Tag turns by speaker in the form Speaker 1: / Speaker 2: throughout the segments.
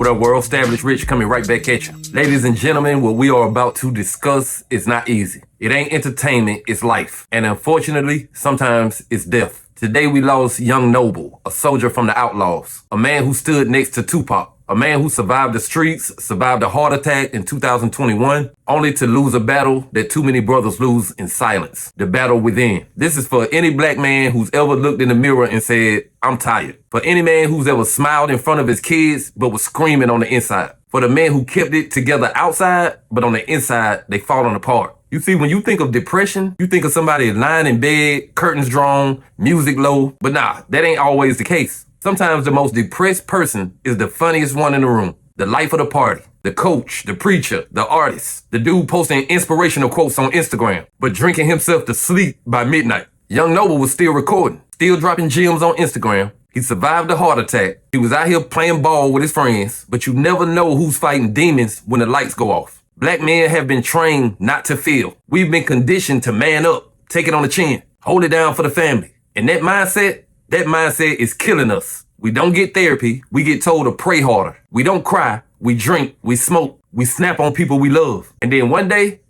Speaker 1: What up, world? Established Rich coming right back at you. Ladies and gentlemen, what we are about to discuss is not easy. It ain't entertainment, it's life. And unfortunately, sometimes it's death. Today we lost young Noble, a soldier from the Outlawz, a man who stood next to Tupac, a man who survived the streets, survived a heart attack in 2021, only to lose a battle that too many brothers lose in silence, the battle within. This is for any black man who's ever looked in the mirror and said, I'm tired. For any man who's ever smiled in front of his kids but was screaming on the inside. For the man who kept it together outside, but on the inside, they falling apart. You see, when you think of depression, you think of somebody lying in bed, curtains drawn, music low. But nah, that ain't always the case. Sometimes the most depressed person is the funniest one in the room, the life of the party, the coach, the preacher, the artist, the dude posting inspirational quotes on Instagram, but drinking himself to sleep by midnight. Young Noble was still recording, still dropping gems on Instagram. He survived a heart attack. He was out here playing ball with his friends, but you never know who's fighting demons when the lights go off. Black men have been trained not to feel. We've been conditioned to man up, take it on the chin, hold it down for the family. And that mindset is killing us. We don't get therapy. We get told to pray harder. We don't cry. We drink. We smoke. We snap on people we love. And then one day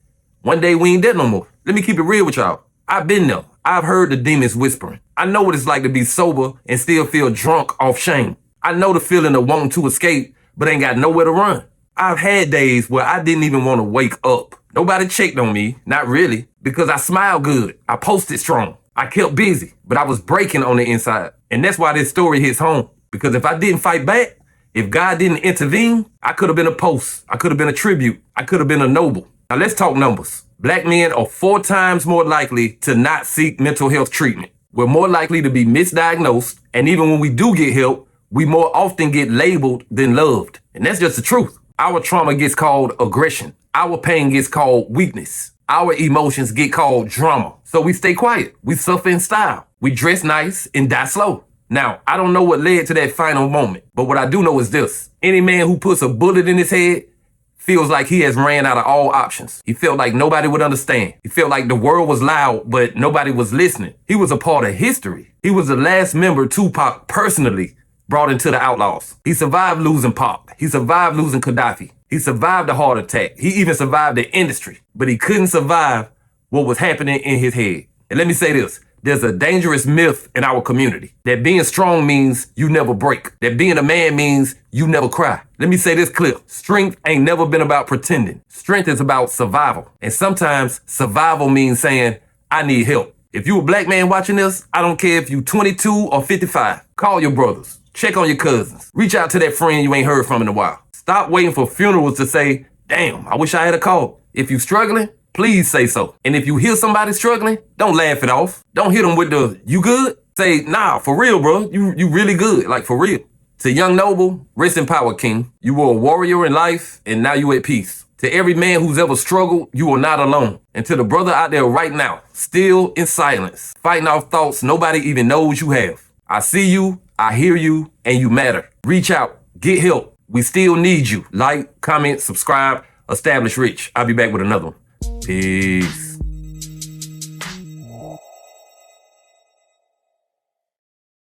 Speaker 1: we ain't dead no more. Let me keep it real with y'all. I've been there. I've heard the demons whispering. I know what it's like to be sober and still feel drunk off shame. I know the feeling of wanting to escape, but ain't got nowhere to run. I've had days where I didn't even want to wake up. Nobody checked on me, not really, because I smiled good. I posted strong. I kept busy, but I was breaking on the inside. And that's why this story hits home. Because if I didn't fight back, if God didn't intervene, I could have been a post. I could have been a tribute. I could have been a Noble. Now let's talk numbers. Black men are 4 times more likely to not seek mental health treatment. We're more likely to be misdiagnosed. And even when we do get help, we more often get labeled than loved. And that's just the truth. Our trauma gets called aggression. Our pain gets called weakness. Our emotions get called drama. So we stay quiet. We suffer in style. We dress nice and die slow. Now, I don't know what led to that final moment, but what I do know is this. Any man who puts a bullet in his head feels like he has ran out of all options. He felt like nobody would understand. He felt like the world was loud, but nobody was listening. He was a part of history. He was the last member Tupac personally brought into the Outlawz. He survived losing Pac. He survived losing Gaddafi. He survived a heart attack. He even survived the industry, but he couldn't survive what was happening in his head. And let me say this. There's a dangerous myth in our community that being strong means you never break. That being a man means you never cry. Let me say this clear. Strength ain't never been about pretending. Strength is about survival. And sometimes survival means saying, I need help. If you a black man watching this, I don't care if you 22 or 55. Call your brothers. Check on your cousins. Reach out to that friend you ain't heard from in a while. Stop waiting for funerals to say, damn, I wish I had a call. If you struggling, please say so. And if you hear somebody struggling, don't laugh it off. Don't hit them with the, you good? Say, nah, for real, bro. You really good, like for real. To young Noble, rest in power, King. You were a warrior in life, and now you at peace. To every man who's ever struggled, you are not alone. And to the brother out there right now, still in silence, fighting off thoughts nobody even knows you have. I see you, I hear you, and you matter. Reach out, get help. We still need you. Like, comment, subscribe, Establish Rich. I'll be back with another one. Peace.